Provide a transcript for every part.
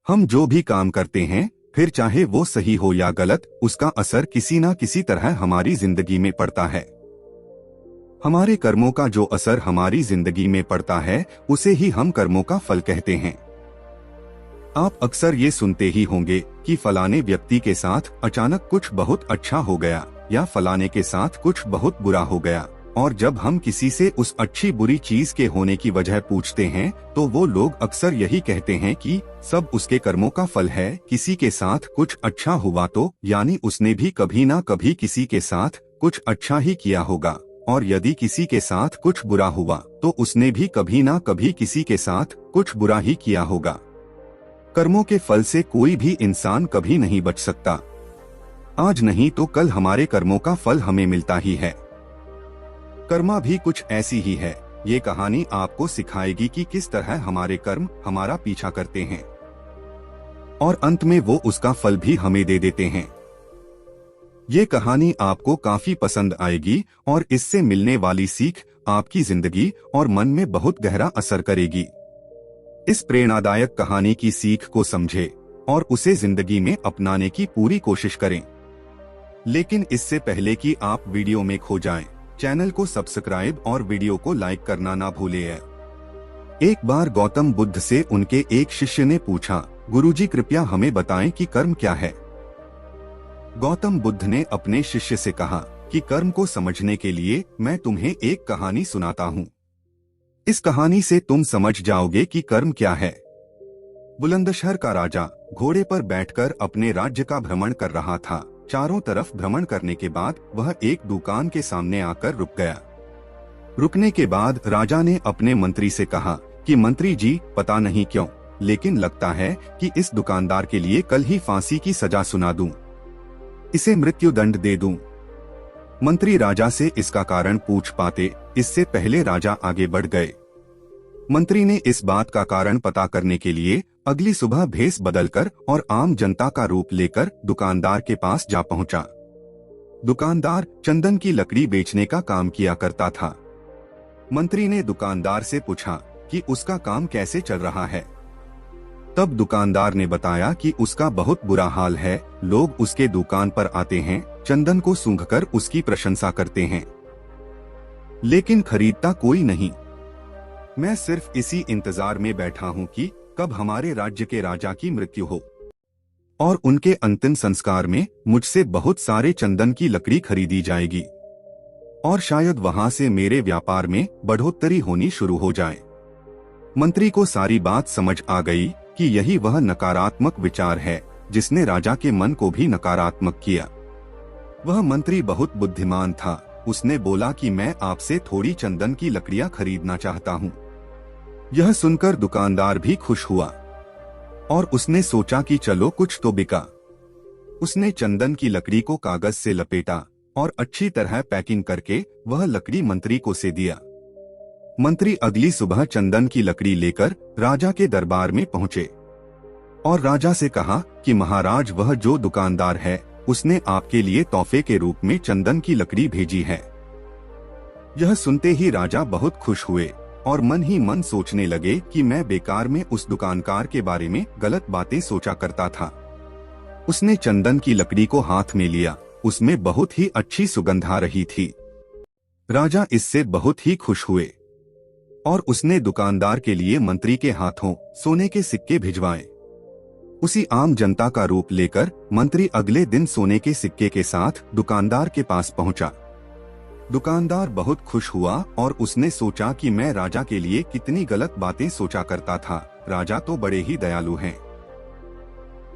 हम जो भी काम करते हैं, फिर चाहे वो सही हो या गलत, उसका असर किसी न किसी तरह हमारी जिंदगी में पड़ता है। हमारे कर्मों का जो असर हमारी जिंदगी में पड़ता है, उसे ही हम कर्मों का फल कहते हैं। आप अक्सर ये सुनते ही होंगे कि फलाने व्यक्ति के साथ अचानक कुछ बहुत अच्छा हो गया या फलाने के साथ कुछ बहुत बुरा हो गया। और जब हम किसी से उस अच्छी बुरी चीज के होने की वजह पूछते हैं, तो वो लोग अक्सर यही कहते हैं कि सब उसके कर्मों का फल है। किसी के साथ कुछ अच्छा हुआ तो यानी उसने भी कभी ना कभी किसी के साथ कुछ अच्छा ही किया होगा, और यदि किसी के साथ कुछ बुरा हुआ तो उसने भी कभी ना कभी किसी के साथ कुछ बुरा ही किया होगा। कर्मों के फल से कोई भी इंसान कभी नहीं बच सकता। आज नहीं तो कल हमारे कर्मों का फल हमें मिलता ही है। कर्मा भी कुछ ऐसी ही है। ये कहानी आपको सिखाएगी कि किस तरह हमारे कर्म हमारा पीछा करते हैं और अंत में वो उसका फल भी हमें दे देते हैं। ये कहानी आपको काफी पसंद आएगी और इससे मिलने वाली सीख आपकी जिंदगी और मन में बहुत गहरा असर करेगी। इस प्रेरणादायक कहानी की सीख को समझें और उसे जिंदगी में अपनाने की पूरी कोशिश करें। लेकिन इससे पहले कि आप वीडियो में खो जाएं, चैनल को सब्सक्राइब और वीडियो को लाइक करना ना भूलें। एक बार गौतम बुद्ध से उनके एक शिष्य ने पूछा, गुरुजी कृपया हमें बताएं कि कर्म क्या है। गौतम बुद्ध ने अपने शिष्य से कहा कि कर्म को समझने के लिए मैं तुम्हें एक कहानी सुनाता हूँ। इस कहानी से तुम समझ जाओगे कि कर्म क्या है। बुलंदशहर का राजा घोड़े पर बैठकर अपने राज्य का भ्रमण कर रहा था। चारों तरफ भ्रमण करने के बाद वह एक दुकान के सामने आकर रुक गया। रुकने के बाद राजा ने अपने मंत्री से कहा कि मंत्री जी, पता नहीं क्यों, लेकिन लगता है कि इस दुकानदार के लिए कल ही फांसी की सजा सुना दूं, इसे मृत्यु दंड दे दूं। मंत्री राजा से इसका कारण पूछ पाते, इससे पहले राजा आगे बढ़ गए। मंत्री ने इस बात का कारण पता करने के लिए अगली सुबह भेष बदलकर और आम जनता का रूप लेकर दुकानदार के पास जा पहुंचा। दुकानदार चंदन की लकड़ी बेचने का काम किया करता था। मंत्री ने दुकानदार से पूछा कि उसका काम कैसे चल रहा है। तब दुकानदार ने बताया कि उसका बहुत बुरा हाल है। लोग उसके दुकान पर आते हैं, चंदन को सूंघकर उसकी प्रशंसा करते हैं, लेकिन खरीदता कोई नहीं। मैं सिर्फ इसी इंतजार में बैठा हूँ कि कब हमारे राज्य के राजा की मृत्यु हो और उनके अंतिम संस्कार में मुझसे बहुत सारे चंदन की लकड़ी खरीदी जाएगी और शायद वहां से मेरे व्यापार में बढ़ोतरी होनी शुरू हो जाए। मंत्री को सारी बात समझ आ गई कि यही वह नकारात्मक विचार है जिसने राजा के मन को भी नकारात्मक किया। वह मंत्री बहुत बुद्धिमान था। उसने बोला कि मैं आपसे थोड़ी चंदन की लकड़ियां खरीदना चाहता हूँ। यह सुनकर दुकानदार भी खुश हुआ और उसने सोचा कि चलो कुछ तो बिका। उसने चंदन की लकड़ी को कागज से लपेटा और अच्छी तरह पैकिंग करके वह लकड़ी मंत्री को से दिया। मंत्री अगली सुबह चंदन की लकड़ी लेकर राजा के दरबार में पहुंचे और राजा से कहा कि महाराज, वह जो दुकानदार है उसने आपके लिए तोहफे के रूप में चंदन की लकड़ी भेजी है। यह सुनते ही राजा बहुत खुश हुए और मन ही मन सोचने लगे कि मैं बेकार में उस दुकानदार के बारे में गलत बातें सोचा करता था। उसने चंदन की लकड़ी को हाथ में लिया। उसमें बहुत ही अच्छी सुगंध आ रही थी। राजा इससे बहुत ही खुश हुए और उसने दुकानदार के लिए मंत्री के हाथों सोने के सिक्के भिजवाए। उसी आम जनता का रूप लेकर मंत्री अगले दिन सोने के सिक्के के साथ दुकानदार के पास पहुंचा। दुकानदार बहुत खुश हुआ और उसने सोचा कि मैं राजा के लिए कितनी गलत बातें सोचा करता था। राजा तो बड़े ही दयालु हैं।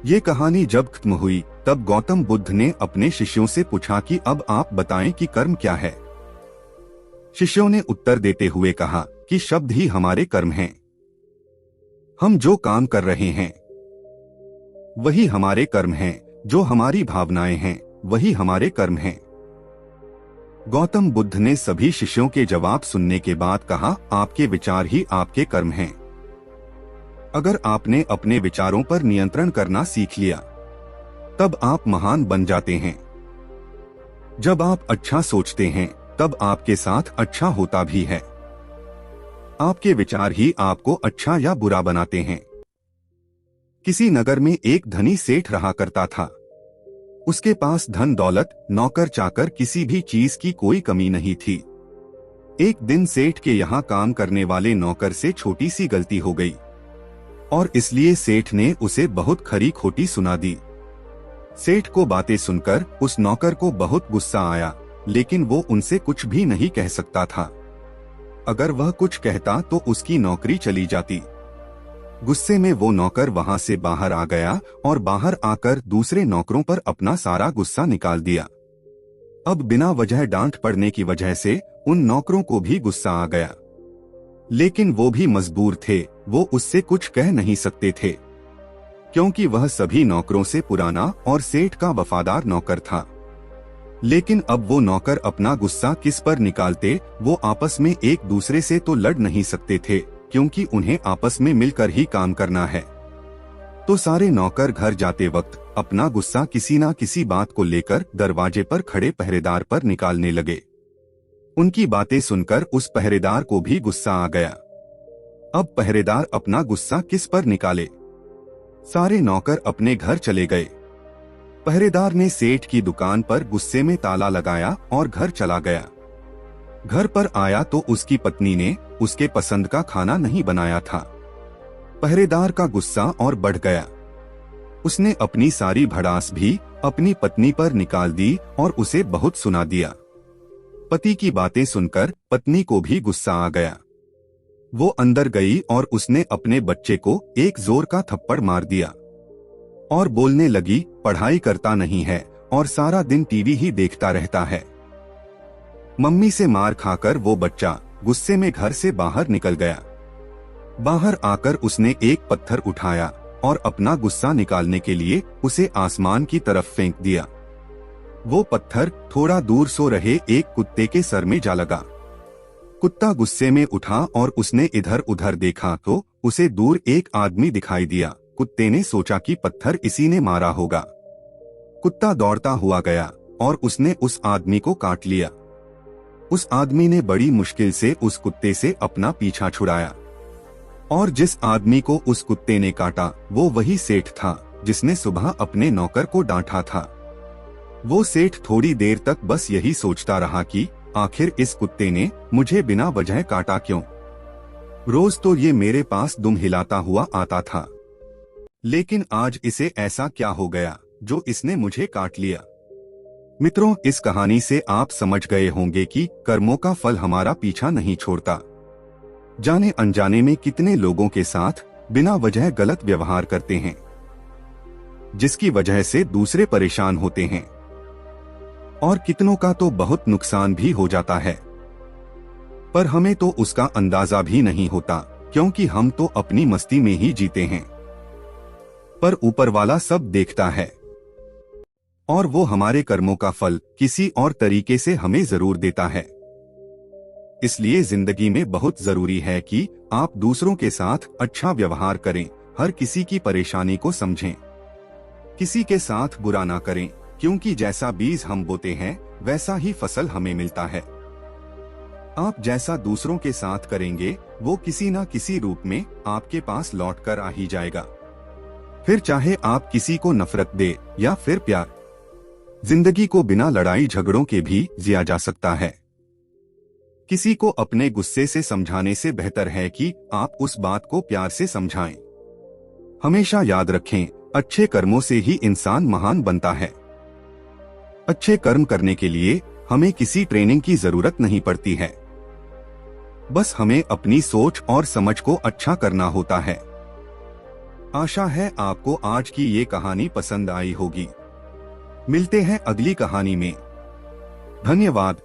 ये कहानी जब खत्म हुई तब गौतम बुद्ध ने अपने शिष्यों से पूछा कि अब आप बताएं कि कर्म क्या है। शिष्यों ने उत्तर देते हुए कहा कि शब्द ही हमारे कर्म हैं। हम जो काम कर रहे हैं वही हमारे कर्म हैं। जो हमारी भावनाएं हैं वही हमारे कर्म हैं। गौतम बुद्ध ने सभी शिष्यों के जवाब सुनने के बाद कहा, आपके विचार ही आपके कर्म हैं। अगर आपने अपने विचारों पर नियंत्रण करना सीख लिया तब आप महान बन जाते हैं। जब आप अच्छा सोचते हैं तब आपके साथ अच्छा होता भी है। आपके विचार ही आपको अच्छा या बुरा बनाते हैं। किसी नगर में एक धनी सेठ रहा करता था। उसके पास धन दौलत, नौकर चाकर, किसी भी चीज की कोई कमी नहीं थी। एक दिन सेठ के यहाँ काम करने वाले नौकर से छोटी सी गलती हो गई और इसलिए सेठ ने उसे बहुत खरी खोटी सुना दी। सेठ को बातें सुनकर उस नौकर को बहुत गुस्सा आया, लेकिन वो उनसे कुछ भी नहीं कह सकता था। अगर वह कुछ कहता तो उसकी नौकरी चली जाती। गुस्से में वो नौकर वहां से बाहर आ गया और बाहर आकर दूसरे नौकरों पर अपना सारा गुस्सा निकाल दिया। अब बिना वजह डांट पड़ने की वजह से उन नौकरों को भी गुस्सा आ गया, लेकिन वो भी मजबूर थे। वो उससे कुछ कह नहीं सकते थे, क्योंकि वह सभी नौकरों से पुराना और सेठ का वफादार नौकर था। लेकिन अब वो नौकर अपना गुस्सा किस पर निकालते? वो आपस में एक दूसरे से तो लड़ नहीं सकते थे, क्योंकि उन्हें आपस में मिलकर ही काम करना है। तो सारे नौकर घर जाते वक्त अपना गुस्सा किसी ना किसी बात को लेकर दरवाजे पर खड़े पहरेदार पर निकालने लगे। उनकी बातें सुनकर उस पहरेदार को भी गुस्सा आ गया। अब पहरेदार अपना गुस्सा किस पर निकाले? सारे नौकर अपने घर चले गए। पहरेदार ने सेठ की दुकान पर गुस्से में ताला लगाया और घर चला गया। घर पर आया तो उसकी पत्नी ने उसके पसंद का खाना नहीं बनाया था। पहरेदार का गुस्सा और बढ़ गया। उसने अपनी सारी भड़ास भी अपनी पत्नी पर निकाल दी और उसे बहुत सुना दिया। पति की बातें सुनकर पत्नी को भी गुस्सा आ गया। वो अंदर गई और उसने अपने बच्चे को एक जोर का थप्पड़ मार दिया और बोलने लगी, पढ़ाई करता नहीं है और सारा दिन टीवी ही देखता रहता है। मम्मी से मार खाकर वो बच्चा गुस्से में घर से बाहर निकल गया। बाहर आकर उसने एक पत्थर उठाया और अपना गुस्सा निकालने के लिए उसे आसमान की तरफ फेंक दिया। वो पत्थर थोड़ा दूर सो रहे एक कुत्ते के सर में जा लगा। कुत्ता गुस्से में उठा और उसने इधर उधर देखा तो उसे दूर एक आदमी दिखाई दिया। कुत्ते ने सोचा कि पत्थर इसी ने मारा होगा। कुत्ता दौड़ता हुआ गया और उसने उस आदमी को काट लिया। उस आदमी ने बड़ी मुश्किल से उस कुत्ते से अपना पीछा छुड़ाया और जिस आदमी को उस कुत्ते ने काटा वो वही सेठ था जिसने सुबह अपने नौकर को डांटा था। वो सेठ थोड़ी देर तक बस यही सोचता रहा कि आखिर इस कुत्ते ने मुझे बिना वजह काटा क्यों? रोज तो ये मेरे पास दुम हिलाता हुआ आता था, लेकिन आज इसे ऐसा क्या हो गया जो इसने मुझे काट लिया? मित्रों, इस कहानी से आप समझ गए होंगे कि कर्मों का फल हमारा पीछा नहीं छोड़ता। जाने अनजाने में कितने लोगों के साथ बिना वजह गलत व्यवहार करते हैं, जिसकी वजह से दूसरे परेशान होते हैं और कितनों का तो बहुत नुकसान भी हो जाता है। पर हमें तो उसका अंदाजा भी नहीं होता, क्योंकि हम तो अपनी मस्ती में ही जीते हैं। पर ऊपर वाला सब देखता है और वो हमारे कर्मों का फल किसी और तरीके से हमें जरूर देता है। इसलिए जिंदगी में बहुत जरूरी है कि आप दूसरों के साथ अच्छा व्यवहार करें, हर किसी की परेशानी को समझें, किसी के साथ बुरा ना करें, क्योंकि जैसा बीज हम बोते हैं वैसा ही फसल हमें मिलता है। आप जैसा दूसरों के साथ करेंगे वो किसी न किसी रूप में आपके पास लौट कर आ ही जाएगा। फिर चाहे आप किसी को नफरत दे या फिर प्यार, जिंदगी को बिना लड़ाई झगड़ों के भी जिया जा सकता है। किसी को अपने गुस्से से समझाने से बेहतर है कि आप उस बात को प्यार से समझाएं। हमेशा याद रखें, अच्छे कर्मों से ही इंसान महान बनता है। अच्छे कर्म करने के लिए हमें किसी ट्रेनिंग की जरूरत नहीं पड़ती है, बस हमें अपनी सोच और समझ को अच्छा करना होता है। आशा है आपको आज की ये कहानी पसंद आई होगी। मिलते हैं अगली कहानी में। धन्यवाद।